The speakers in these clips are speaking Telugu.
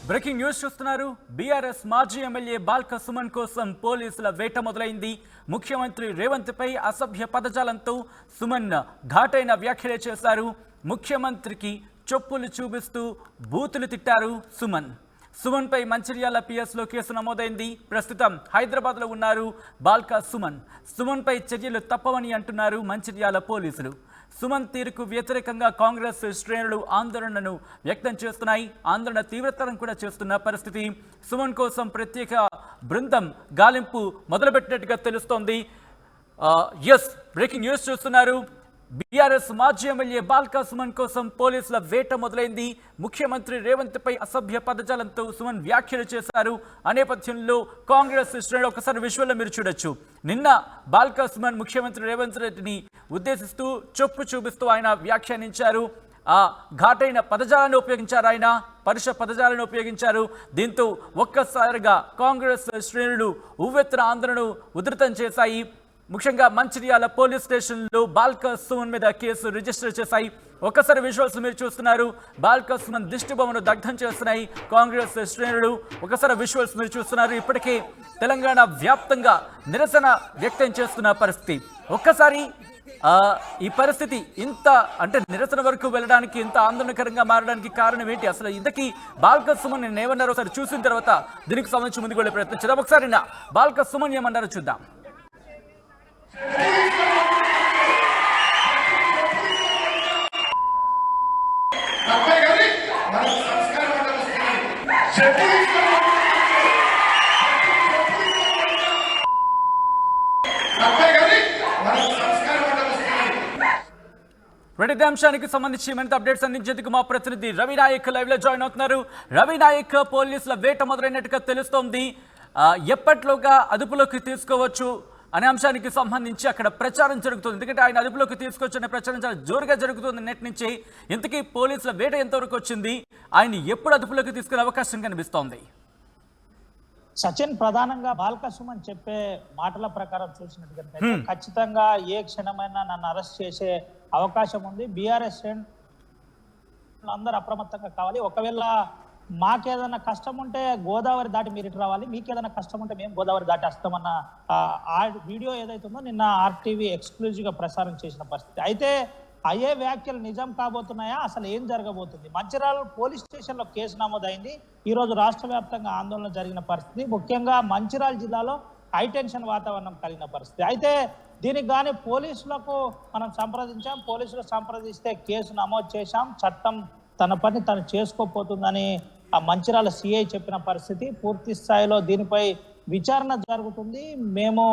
బ్రేకింగ్ న్యూస్ చూస్తున్నారు. బీఆర్ఎస్ మాజీ ఎమ్మెల్యే బాల్క సుమన్ కోసం పోలీసుల వేట మొదలైంది. ముఖ్యమంత్రి రేవంత్ పై అసభ్య పదజాలంతో సుమన్ ఘాటైన వ్యాఖ్యలు చేశారు. ముఖ్యమంత్రికి చొప్పులు చూపిస్తూ బూతులు తిట్టారు సుమన్ పై మంచిర్యాల పిఎస్ లో కేసు నమోదైంది. ప్రస్తుతం హైదరాబాద్ లో ఉన్నారు బాల్క సుమన్ పై చర్యలు తప్పవని అంటున్నారు మంచిర్యాల పోలీసులు. సుమన్ తీరుకు వ్యతిరేకంగా కాంగ్రెస్ శ్రేణులు ఆందోళనను వ్యక్తం చేస్తున్నాయి. ఆందోళన తీవ్రతరం కూడా చేస్తున్న పరిస్థితి. సుమన్ కోసం ప్రత్యేక బృందం గాలింపు మొదలుపెట్టినట్టుగా తెలుస్తోంది. బ్రేకింగ్ న్యూస్ చూస్తున్నారు. బీఆర్ఎస్ మాజీ ఎమ్మెల్యే బాల్క సుమన్ కోసం పోలీసుల వేట మొదలైంది. ముఖ్యమంత్రి రేవంత్ పై అసభ్య పదజాలంతో సుమన్ వ్యాఖ్యలు చేశారు. ఆ నేపథ్యంలో కాంగ్రెస్ శ్రేణులు ఒకసారి విజువల్లో మీరు చూడొచ్చు. నిన్న బాల్క సుమన్ ముఖ్యమంత్రి రేవంత్ రెడ్డిని ఉద్దేశిస్తూ చొప్పు చూపిస్తూ ఆయన వ్యాఖ్యానించారు. ఆ ఘాటైన పదజాలను ఉపయోగించారు, ఆయన పరుష పదజాలను ఉపయోగించారు. దీంతో ఒక్కసారిగా కాంగ్రెస్ శ్రేణులు ఉవ్వెత్తున ఆందోళనను ఉధృతం చేశాయి. ముఖ్యంగా మంచిర్యాల పోలీస్ స్టేషన్లో బాల్క సుమన్ మీద కేసు రిజిస్టర్ చేశాయి. ఒక్కసారి విజువల్స్ మీరు చూస్తున్నారు. బాల్క సుమన్ దిష్టిబొమ్మను దగ్ధం చేస్తున్నాయి కాంగ్రెస్ శ్రేణులు. ఒకసారి విజువల్స్ మీరు చూస్తున్నారు. ఇప్పటికే తెలంగాణ వ్యాప్తంగా నిరసన వ్యక్తం చేస్తున్న పరిస్థితి. ఒక్కసారి ఈ పరిస్థితి ఇంత అంటే నిరసన వరకు వెళ్ళడానికి ఇంత ఆందోళనకరంగా మారడానికి కారణం ఏంటి? అసలు ఇంతకీ బాల్క సుమన్ నేను ఏమన్నారో ఒకసారి చూసిన తర్వాత దీనికి సంబంధించి ముందుకు వెళ్ళే ప్రయత్నం చేద్దాం. ఒకసారి బాల్క సుమన్ ఏమన్నారో చూద్దాం. రెడ్డి అంశానికి సంబంధించి మరింత అప్డేట్స్ అందించేందుకు మా ప్రతినిధి రవి నాయక్ లైవ్ లో జాయిన్ అవుతున్నారు. రవి నాయక్, పోలీసుల వేట మొదలైనట్టుగా తెలుస్తోంది. ఎప్పట్లోగా అదుపులోకి తీసుకోవచ్చు అనే అంశానికి సంబంధించి అక్కడ ప్రచారం జరుగుతుంది. ఎందుకంటే ఆయన అదుపులోకి తీసుకొచ్చిన ప్రచారం చాలా జోరుగా జరుగుతుంది నెట్ నుంచి. ఇంతకీ పోలీసుల వేట ఎంతవరకు వచ్చింది? ఆయన ఎప్పుడు అదుపులోకి తీసుకునే అవకాశం కనిపిస్తోంది? సచిన్, ప్రధానంగా బాల్క సుమన్ చెప్పే మాటల ప్రకారం చూసినట్టుగా ఖచ్చితంగా ఏ క్షణమైనా నన్ను అరెస్ట్ చేసే అవకాశం ఉంది. బీఆర్ఎస్ అందరూ అప్రమత్తంగా కావాలి. ఒకవేళ మాకేదైనా కష్టం ఉంటే గోదావరి దాటి మీరు ఇటు రావాలి, మీకేదైనా కష్టం ఉంటే మేము గోదావరి దాటి వస్తామన్న ఆ వీడియో ఏదైతే ఉందో నిన్న ఆర్టీవీ ఎక్స్క్లూజివ్గా ప్రసారం చేసిన పరిస్థితి. అయితే అయ్యే వ్యాఖ్యలు నిజం కాబోతున్నాయా? అసలు ఏం జరగబోతుంది? మంచిర్యాల పోలీస్ స్టేషన్లో కేసు నమోదైంది. ఈరోజు రాష్ట్ర వ్యాప్తంగా ఆందోళన జరిగిన పరిస్థితి. ముఖ్యంగా మంచిర్యాల జిల్లాలో హైటెన్షన్ వాతావరణం కలిగిన పరిస్థితి. అయితే దీనికి కానీ పోలీసులకు మనం సంప్రదించాం. పోలీసులు సంప్రదిస్తే కేసు నమోదు చేశాం, చట్టం తన పని తను చేసుకోపోతుందని ఆ మంచిర్యాల సిఐ చెప్పిన పరిస్థితి. పూర్తి స్థాయిలో దీనిపై విచారణ జరుగుతుంది. మేము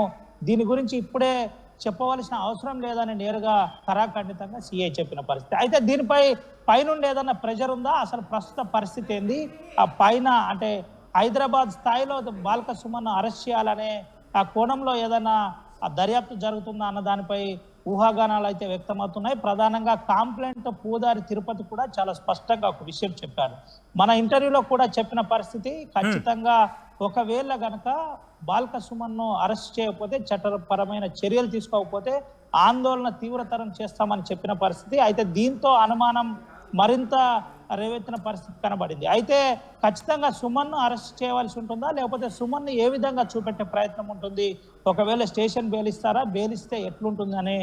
దీని గురించి ఇప్పుడే చెప్పవలసిన అవసరం లేదని నేరుగా కరాఖండితంగా సిఐ చెప్పిన పరిస్థితి. అయితే దీనిపై పైనుండి ఏదన్నా ప్రెషర్ ఉందా? అసలు ప్రస్తుత పరిస్థితి ఏంది? ఆ పైన అంటే హైదరాబాద్ స్థాయిలో బాల్క సుమన్ అరెస్ట్ చేయాలనే ఆ కోణంలో ఏదైనా దర్యాప్తు జరుగుతుందా అన్న దానిపై ఊహాగానాలు అయితే వ్యక్తమవుతున్నాయి. ప్రధానంగా కాంప్లైంట్ పూదారి తిరుపతి కూడా చాలా స్పష్టంగా ఒక విషయం చెప్పారు. మన ఇంటర్వ్యూలో కూడా చెప్పిన పరిస్థితి, ఖచ్చితంగా ఒకవేళ గనక బాల్క సుమన్ను అరెస్ట్ చేయకపోతే, చట్టపరమైన చర్యలు తీసుకోకపోతే ఆందోళన తీవ్రతరం చేస్తామని చెప్పిన పరిస్థితి. అయితే దీంతో అనుమానం మరింత రేవెత్తిన పరిస్థితి కనబడింది. అయితే ఖచ్చితంగా సుమన్ను అరెస్ట్ చేయవలసి ఉంటుందా, లేకపోతే సుమన్ను ఏ విధంగా చూపెట్టే ప్రయత్నం ఉంటుంది? ఒకవేళ స్టేషన్ బెయిలిస్తారా, బెయిలిస్తే ఎట్లుంటుంది అనే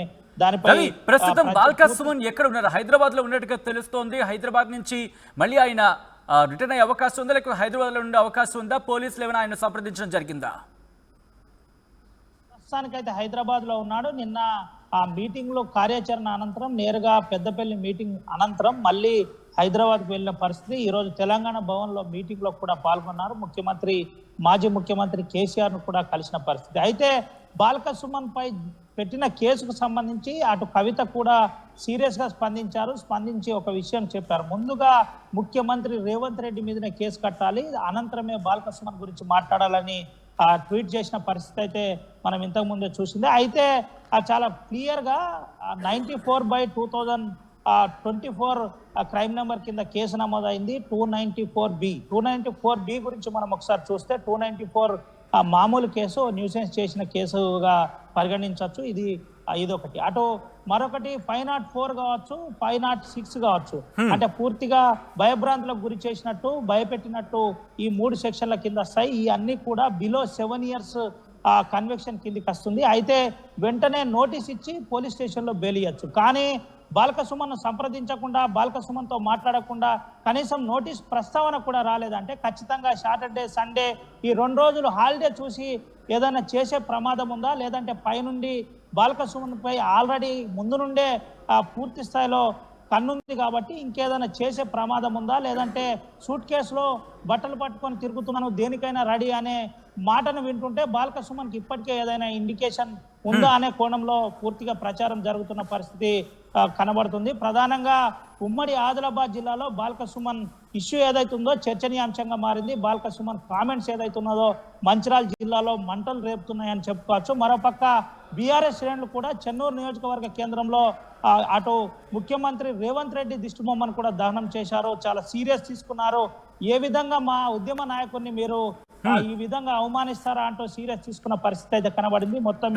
దానిపై ప్రస్తుతం బాల్క సుమన్ ఎక్కడ ఉన్నారు? హైదరాబాద్ లో ఉన్నట్టుగా తెలుస్తోంది. హైదరాబాద్ నుంచి మళ్ళీ ఆయన రిటర్న్ అయ్యే అవకాశం ఉందా, లేకపోతే హైదరాబాద్ లో ఉండే అవకాశం ఉందా? పోలీసులు ఏమైనా ఆయన సంప్రదించడం జరిగిందా? ప్రస్తుతానికైతే హైదరాబాద్ లో ఉన్నాడు. నిన్న ఆ మీటింగ్ లో కార్యాచరణ అనంతరం నేరుగా పెద్దపల్లి మీటింగ్ అనంతరం మళ్ళీ హైదరాబాద్కు వెళ్ళిన పరిస్థితి. ఈరోజు తెలంగాణ భవన్ లో మీటింగ్ లో కూడా పాల్గొన్నారు. మాజీ ముఖ్యమంత్రి కేసీఆర్ ను కూడా కలిసిన పరిస్థితి. అయితే బాల్క సుమన్ పై పెట్టిన కేసుకు సంబంధించి అటు కవిత కూడా సీరియస్ గా స్పందించి ఒక విషయం చెప్పారు. ముందుగా ముఖ్యమంత్రి రేవంత్ రెడ్డి మీదనే కేసు కట్టాలి, అనంతరమే బాల్క సుమన్ గురించి మాట్లాడాలని ట్వీట్ చేసిన పరిస్థితి అయితే మనం ఇంతకు ముందే చూసింది. అయితే చాలా క్లియర్ గా 94/2024 క్రైమ్ నెంబర్ కింద కేసు నమోదైంది. 294B గురించి మనం ఒకసారి చూస్తే 294 మామూలు కేసు, న్యూసెన్స్ చేసిన కేసుగా పరిగణించవచ్చు. ఇది ఇదొకటి. అటు మరొకటి 504 కావచ్చు, 506 కావచ్చు. అంటే పూర్తిగా భయభ్రాంతులకు గురి చేసినట్టు, భయపెట్టినట్టు ఈ 3 సెక్షన్ల కింద వస్తాయి. ఈ అన్ని కూడా బిలో 7 years కన్విక్షన్ కిందికి వస్తుంది. అయితే వెంటనే నోటీస్ ఇచ్చి పోలీస్ స్టేషన్లో బెయిల్ ఇవ్వచ్చు. కానీ బాల్కసుమన్ను సంప్రదించకుండా, బాల్కసుమన్తో మాట్లాడకుండా, కనీసం నోటీస్ ప్రస్తావన కూడా రాలేదంటే ఖచ్చితంగా సాటర్డే, సండే ఈ 2 రోజులు హాలిడే చూసి ఏదైనా చేసే ప్రమాదం ఉందా, లేదంటే పైనుండి బాల్కసుమన్పై ఆల్రెడీ ముందు నుండే పూర్తి స్థాయిలో కన్నుంది కాబట్టి ఇంకేదైనా చేసే ప్రమాదం ఉందా, లేదంటే సూట్ కేసులో బట్టలు పట్టుకొని తిరుగుతున్నాను దేనికైనా రెడీ అనే మాటను వింటుంటే బాల్కసుమన్కి ఇప్పటికే ఏదైనా ఇండికేషన్ ఉందా అనే కోణంలో పూర్తిగా ప్రచారం జరుగుతున్న పరిస్థితి కనబడుతుంది. ప్రధానంగా ఉమ్మడి ఆదిలాబాద్ జిల్లాలో బాల్కసుమన్ ఇష్యూ ఏదైతుందో చర్చనీయాంశంగా మారింది. బాల్కసుమన్ కామెంట్స్ ఏదైతున్నదో మంచిర్యాల జిల్లాలో మంటలు రేపుతున్నాయని చెప్పుకోవచ్చు. మరోపక్క బీఆర్ఎస్ శ్రేణులు కూడా చెన్నూరు నియోజకవర్గ కేంద్రంలో అటు ముఖ్యమంత్రి రేవంత్ రెడ్డి దిష్టిబొమ్మను కూడా దహనం చేశారు. చాలా సీరియస్ తీసుకున్నారు. ఏ విధంగా మా ఉద్యమ నాయకుడిని మీరు ఈ విధంగా అవమానిస్తారా అంటూ సీరియస్ తీసుకున్న పరిస్థితి అయితే కనబడింది. మొత్తం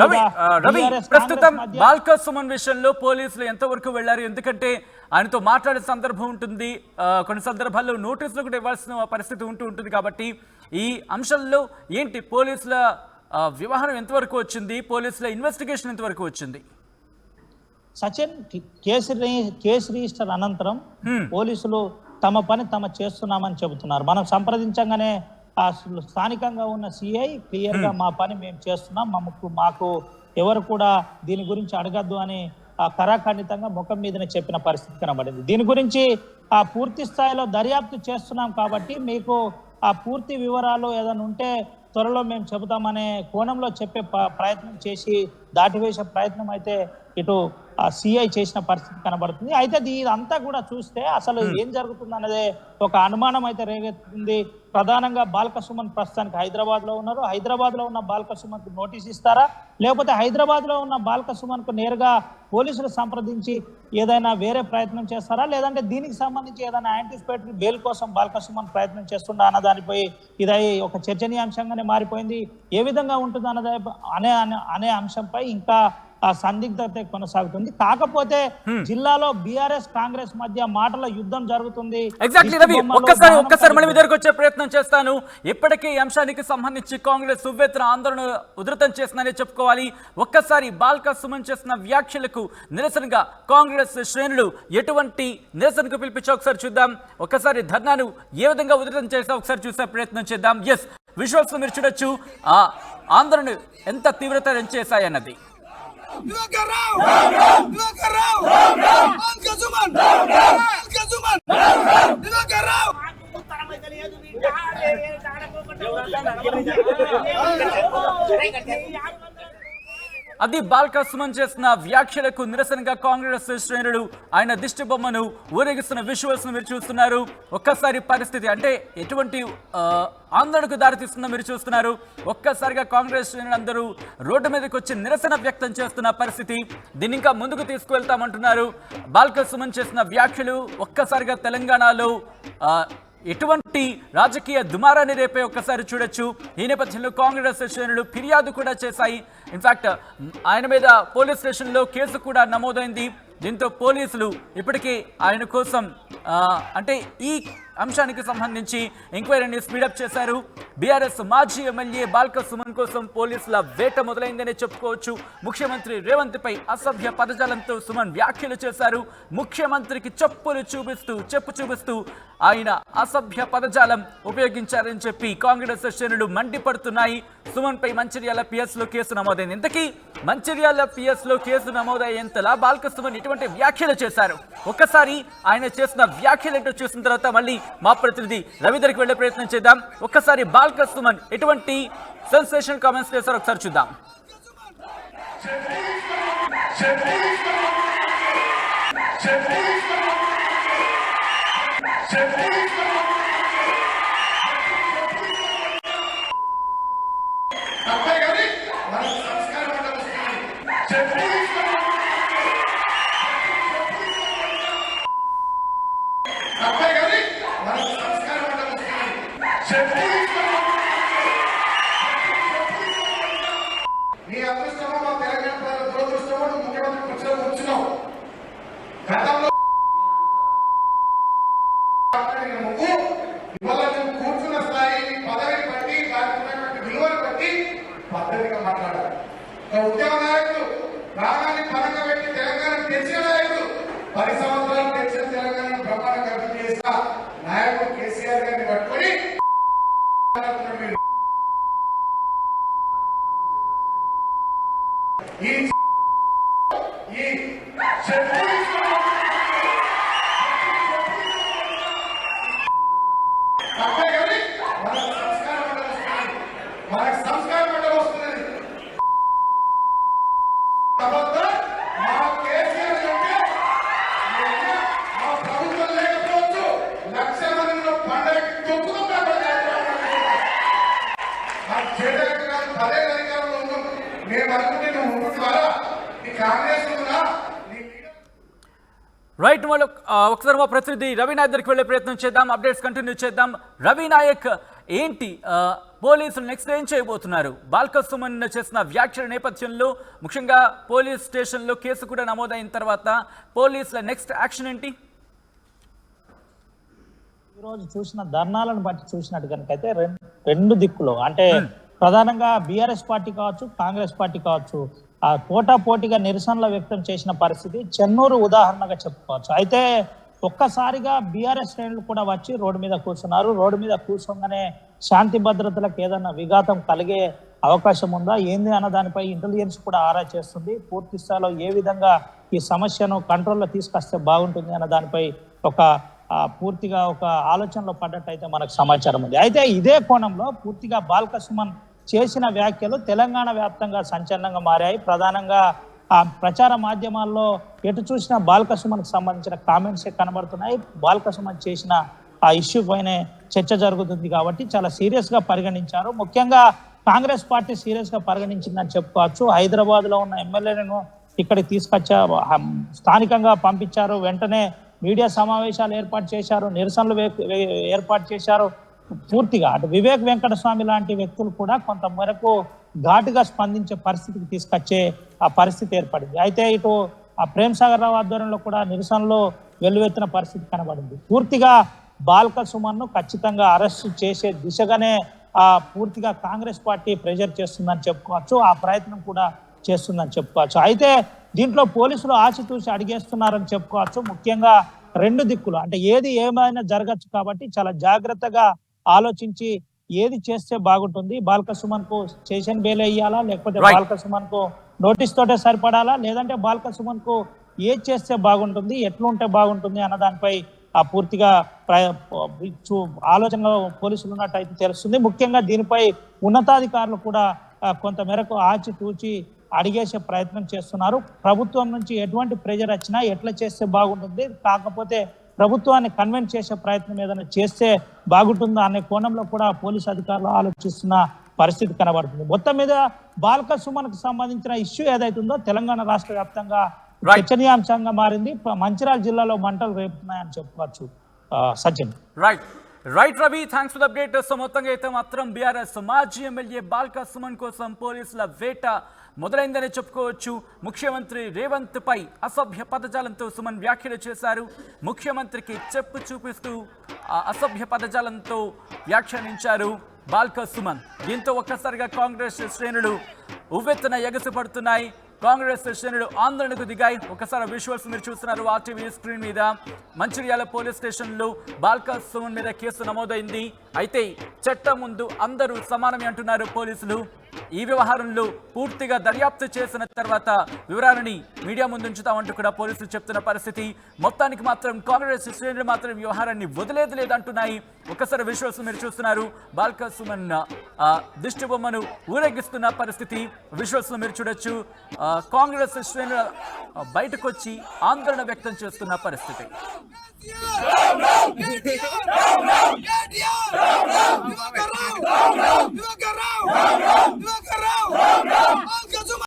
ప్రస్తుతం బాల్కసుమన్ విషయంలో పోలీసులు ఎంతవరకు వెళ్లారు? ఎందుకంటే ఆయనతో మాట్లాడే సందర్భం ఉంటుంది, కొన్ని సందర్భాల్లో నోటీసులు కూడా ఇవ్వాల్సిన పరిస్థితి ఉంటుంది కాబట్టి ఈ అంశంలో ఏంటి పోలీసుల వ్యవహారం ఎంతవరకు వచ్చింది, పోలీసుల ఇన్వెస్టిగేషన్ ఎంతవరకు వచ్చింది? సచిన్, కేసు రిజిస్టర్ అనంతరం పోలీసులు తమ పని తమ చేస్తున్నామని చెబుతున్నారు. మనం సంప్రదించగానే స్థానికంగా ఉన్న సిఐ క్లియర్ గా మా పని మేము చేస్తున్నాం, మాకు ఎవరు కూడా దీని గురించి అడగద్దు అని కరాఖండితంగా ముఖం మీదనే చెప్పిన పరిస్థితి కనబడింది. దీని గురించి పూర్తి స్థాయిలో దర్యాప్తు చేస్తున్నాం కాబట్టి మీకు పూర్తి వివరాలు ఏదైనా ఉంటే త్వరలో మేము చెబుతామనే కోణంలో చెప్పే ప్రయత్నం చేసి దాటివేసే ప్రయత్నం అయితే ఇటు సిఐ చేసిన పరిస్థితి కనబడుతుంది. అయితే ఇదంతా కూడా చూస్తే అసలు ఏం జరుగుతుంది అన్నదే ఒక అనుమానం అయితే రేగెత్తుంది. ప్రధానంగా బాల్కసుమన్ ప్రస్తుతానికి హైదరాబాద్ లో ఉన్నారు. హైదరాబాద్ లో ఉన్న బాల్కసుమన్ కు నోటీస్ ఇస్తారా, లేకపోతే హైదరాబాద్ లో ఉన్న బాల్కసుమన్ కు నేరుగా పోలీసులు సంప్రదించి ఏదైనా వేరే ప్రయత్నం చేస్తారా, లేదంటే దీనికి సంబంధించి ఏదైనా యాంటిసిపేటరీ బెయిల్ కోసం బాల్కసుమన్ ప్రయత్నం చేస్తుండా అన్న దానిపై ఇదై ఒక చర్చనీయాంశంగానే మారిపోయింది. ఏ విధంగా ఉంటుంది అనే అంశంపై ఇంకా సందిగ్ధత కొనసాగుతుంది. కాకపోతే జిల్లాలో బీఆర్ఎస్ కాంగ్రెస్ మధ్య మాటల యుద్ధం జరుగుతుంది. ఎగ్జాక్ట్లీ రవి, ఒక్కసారి మన దగ్గరకు వచ్చే ప్రయత్నం చేస్తాను. ఇప్పటికే ఈ అంశానికి సంబంధించి కాంగ్రెస్ ఉవ్వెత్తున ఆందోళన ఉధృతం చేసిందనే చెప్పుకోవాలి. ఒక్కసారి బాల్కసుమన్ చేసిన వ్యాఖ్యలకు నిరసనగా కాంగ్రెస్ శ్రేణులు ఎటువంటి నిరసనకు పిలిపించా ఒకసారి చూద్దాం. ఒక్కసారి ధర్నాను ఏ విధంగా ఉధృతం చేస్తా ఒకసారి చూసే ప్రయత్నం చేద్దాం. ఎస్, విజువల్స్ మీరు చూడొచ్చు ఆందోళన ఎంత తీవ్రత చేశాయన్నది. అది బాల్కసుమన్ చేసిన వ్యాఖ్యలకు నిరసనగా కాంగ్రెస్ శ్రేణులు ఆయన దిష్టి బొమ్మను ఊరేగిస్తున్న విజువల్స్ మీరు చూస్తున్నారు. ఒక్కసారి పరిస్థితి అంటే ఎటువంటి ఆందోళనకు దారితీస్తుందో మీరు చూస్తున్నారు. ఒక్కసారిగా కాంగ్రెస్ శ్రేణులు అందరూ రోడ్డు మీదకి వచ్చి నిరసన వ్యక్తం చేస్తున్న పరిస్థితి. దీన్ని ఇంకా ముందుకు తీసుకువెళ్తామంటున్నారు. బాల్కసుమన్ చేసిన వ్యాఖ్యలు ఒక్కసారిగా తెలంగాణలో ఎటువంటి రాజకీయ దుమారాన్ని రేపే ఒక్కసారి చూడొచ్చు. ఈ నేపథ్యంలో కాంగ్రెస్ శ్రేణులు ఫిర్యాదు కూడా చేశాయి. ఇన్ఫాక్ట్ ఆయన మీద పోలీస్ స్టేషన్లో కేసు కూడా నమోదైంది. దీంతో పోలీసులు ఇప్పటికే ఆయన కోసం అంటే ఈ అంశానికి సంబంధించి ఎంక్వైరీని స్పీడప్ చేశారు. బీఆర్ఎస్ మాజీ ఎమ్మెల్యే బాల్కసుమన్ కోసం పోలీసుల వేట మొదలైందనే చెప్పుకోవచ్చు. ముఖ్యమంత్రి రేవంత్ పై అసభ్య పదజాలంతో సుమన్ వ్యాఖ్యలు చేశారు. ముఖ్యమంత్రికి చెప్పు చూపిస్తూ ఆయన అసభ్య పదజాలం ఉపయోగించారని చెప్పి కాంగ్రెస్ శ్రేణులు మండిపడుతున్నాయి. సుమన్ పై మంచిర్యాల పిఎస్ లో కేసు నమోదైంది. ఇంతకీ మంచిర్యాల పిఎస్ లో కేసు నమోదయ్యేంతలా బాల్కసుమన్ ఇటువంటి వ్యాఖ్యలు చేశారు. ఒక్కసారి ఆయన చేసిన వ్యాఖ్యలు ఏంటో చూసిన తర్వాత మళ్ళీ మా ప్రతినిధి రవి దగ్గరికి వెళ్లే ప్రయత్నం చేద్దాం. ఒక్కసారి బాల్కసుమన్ ఎటువంటి సెన్సేషనల్ కామెంట్స్ చేశారో ఒకసారి చూద్దాం. మీ అదృష్టమో మా తెలంగాణ ప్రజల దురదృష్టమో 10 సంవత్సరాలు దేశం తెలంగాణ బ్రహ్మాండ అభివృద్ధి చేసిన నాయకుడు కేసీఆర్ గారిని పట్టుకొని మనకు సంస్కారం అంటే వస్తున్నది. మా కేసీఆర్ అంటే మా ప్రభుత్వం లేకపోవచ్చు, 1,00,000 మందిలో పండగకి తొక్కుతుంటారు. చేయడానికి కాదు, 10 ఏళ్ళ అధికారంలో ఉన్నాం. మేము అనుకుంటే నువ్వు ఉండు ద్వారా నీ కాంగ్రెస్ ఉందా రైట్. మళ్ళీ ఒకసారి మా ప్రతినిధి రవినాయక్ దగ్గరికి వెళ్ళే ప్రయత్నం చేద్దాం, అప్డేట్స్ కంటిన్యూ చేద్దాం. రవినాయక్, ఏంటి పోలీసులు నెక్స్ట్ ఏం చేయబోతున్నారు? బాల్క సుమన్ చేసిన వ్యాఖ్యల నేపథ్యంలో ముఖ్యంగా పోలీస్ స్టేషన్లో కేసు కూడా నమోదైన తర్వాత పోలీసుల నెక్స్ట్ యాక్షన్ ఏంటి? ఈరోజు చూసిన ధర్నాలను బట్టి చూసినట్టు కనుకైతే రెండు దిక్కులు అంటే ప్రధానంగా బీఆర్ఎస్ పార్టీ కావచ్చు, కాంగ్రెస్ పార్టీ కావచ్చు, ఆ పోటాపోటీగా నిరసనలు వ్యక్తం చేసిన పరిస్థితి చెన్నూరు ఉదాహరణగా చెప్పుకోవచ్చు. అయితే ఒక్కసారిగా బీఆర్ఎస్ శ్రేణులు కూడా వచ్చి రోడ్డు మీద కూర్చున్నారు. రోడ్డు మీద కూర్చోగానే శాంతి భద్రతలకు ఏదన్నా విఘాతం కలిగే అవకాశం ఉందా ఏంది అన్న దానిపై ఇంటెలిజెన్స్ కూడా ఆరా చేస్తుంది. పూర్తి స్థాయిలో ఏ విధంగా ఈ సమస్యను కంట్రోల్లో తీసుకొస్తే బాగుంటుంది అన్న దానిపై పూర్తిగా ఒక ఆలోచనలో పడ్డట్టయితే మనకు సమాచారం ఉంది. అయితే ఇదే కోణంలో పూర్తిగా బాల్క సుమన్ చేసిన వ్యాఖ్యలు తెలంగాణ వ్యాప్తంగా సంచలనంగా మారాయి. ప్రధానంగా ఆ ప్రచార మాధ్యమాల్లో ఎటు చూసినా బాల్క సుమన్కి సంబంధించిన కామెంట్సే కనబడుతున్నాయి. బాల్క సుమన్ చేసిన ఆ ఇష్యూ పైనే చర్చ జరుగుతుంది కాబట్టి చాలా సీరియస్గా పరిగణించారు. ముఖ్యంగా కాంగ్రెస్ పార్టీ సీరియస్గా పరిగణించిందని చెప్పుకోవచ్చు. హైదరాబాద్లో ఉన్న ఎమ్మెల్యేలను ఇక్కడికి తీసుకొచ్చా, స్థానికంగా పంపించారు. వెంటనే మీడియా సమావేశాలు ఏర్పాటు చేశారు, నిరసనలు ఏర్పాటు చేశారు. పూర్తిగా అటు వివేక్ వెంకటస్వామి లాంటి వ్యక్తులు కూడా కొంత మేరకు ఘాటుగా స్పందించే పరిస్థితికి తీసుకొచ్చే ఆ పరిస్థితి ఏర్పడింది. అయితే ఇటు ఆ ప్రేమ్ సాగర్ రావు ఆధ్వర్యంలో కూడా నిరసనలో వెల్లువెత్తిన పరిస్థితి కనబడింది. పూర్తిగా బాల్క సుమన్ను ఖచ్చితంగా అరెస్ట్ చేసే దిశగానే పూర్తిగా కాంగ్రెస్ పార్టీ ప్రెజర్ చేస్తుందని చెప్పుకోవచ్చు. ఆ ప్రయత్నం కూడా చేస్తుందని చెప్పుకోవచ్చు. అయితే దీంట్లో పోలీసులు ఆచితూచి అడిగేస్తున్నారని చెప్పుకోవచ్చు. ముఖ్యంగా రెండు దిక్కులు అంటే ఏది ఏమైనా జరగచ్చు కాబట్టి చాలా జాగ్రత్తగా ఆలోచించి ఏది చేస్తే బాగుంటుంది, బాల్క సుమన్ కు స్టేషన్ బెయిల్ వేయాలా, లేకపోతే బాల్క సుమన్ కు నోటీస్ తోటే సరిపడాలా, లేదంటే బాల్క సుమన్ కు ఏది చేస్తే బాగుంటుంది, ఎట్లుంటే బాగుంటుంది అన్న దానిపై పూర్తిగా ఆలోచనలో పోలీసులు ఉన్నట్టయితే తెలుస్తుంది. ముఖ్యంగా దీనిపై ఉన్నతాధికారులు కూడా కొంత మేరకు ఆచితూచి అడిగేసే ప్రయత్నం చేస్తున్నారు. ప్రభుత్వం నుంచి ఎటువంటి ప్రెజర్ వచ్చినా ఎట్లా చేస్తే బాగుంటుంది, కాకపోతే ప్రభుత్వాన్ని కన్విన్స్ చేసే ప్రయత్నం ఏదైనా చేస్తే బాగుంటుందా అనే కోణంలో కూడా పోలీసు అధికారులు ఆలోచిస్తున్న పరిస్థితి కనబడుతుంది. మొత్తం మీద బాల్క సుమన్ కు సంబంధించిన ఇష్యూ ఏదైతుందో తెలంగాణ రాష్ట్ర వ్యాప్తంగా చర్చనీయాంశంగా మారింది. మంచిర్యాల జిల్లాలో మంటలు రేపుతున్నాయని చెప్పుకోవచ్చు. Sachin. Right Ravi, thanks for the update. So మొత్తంగా అయితే మాత్రం బీఆర్ఎస్ మాజీ ఎమ్మెల్యే బాల్క సుమన్ కోసం పోలీసుల వేట మొదలైందని చెప్పుకోవచ్చు. ముఖ్యమంత్రి రేవంత్ పై అసభ్య పదజాలంతో సుమన్ వ్యాఖ్యలు చేశారు. ముఖ్యమంత్రికి చెప్పు చూపిస్తూ అసభ్య పదజాలంతో వ్యాఖ్యానించారు బాల్క సుమన్. దీంతో ఒక్కసారిగా కాంగ్రెస్ శ్రేణులు ఉవ్వెత్తున ఎగసిపడుతున్నాయి. కాంగ్రెస్ శ్రేణులు ఆందోళనకు దిగాయి. ఒకసారి విజువల్స్ మీరు చూస్తున్నారు ఆర్టీవీ స్క్రీన్ మీద. మంచిర్యాల పోలీస్ స్టేషన్లో బాల్క సుమన్ మీద కేసు నమోదైంది. అయితే చట్టం ముందు అందరూ సమానమే అంటున్నారు పోలీసులు. ఈ వ్యవహారంలో పూర్తిగా దర్యాప్తు చేసిన తర్వాత వివరాలని మీడియా ముందు ఉంచుతామంటూ కూడా పోలీసులు చెప్తున్న పరిస్థితి. మొత్తానికి మాత్రం కాంగ్రెస్ శ్రేణులు మాత్రం వ్యవహారాన్ని వదిలేది లేదంటున్నాయి. ఒకసారి విజువల్స్ మీరు చూస్తున్నారు. బాల్క సుమన్ దిష్టి బొమ్మను ఊరేగిస్తున్న పరిస్థితి విజువల్స్ మీరు చూడొచ్చు. కాంగ్రెస్ శ్రేణులు బయటకు వచ్చి ఆందోళన వ్యక్తం చేస్తున్న పరిస్థితి.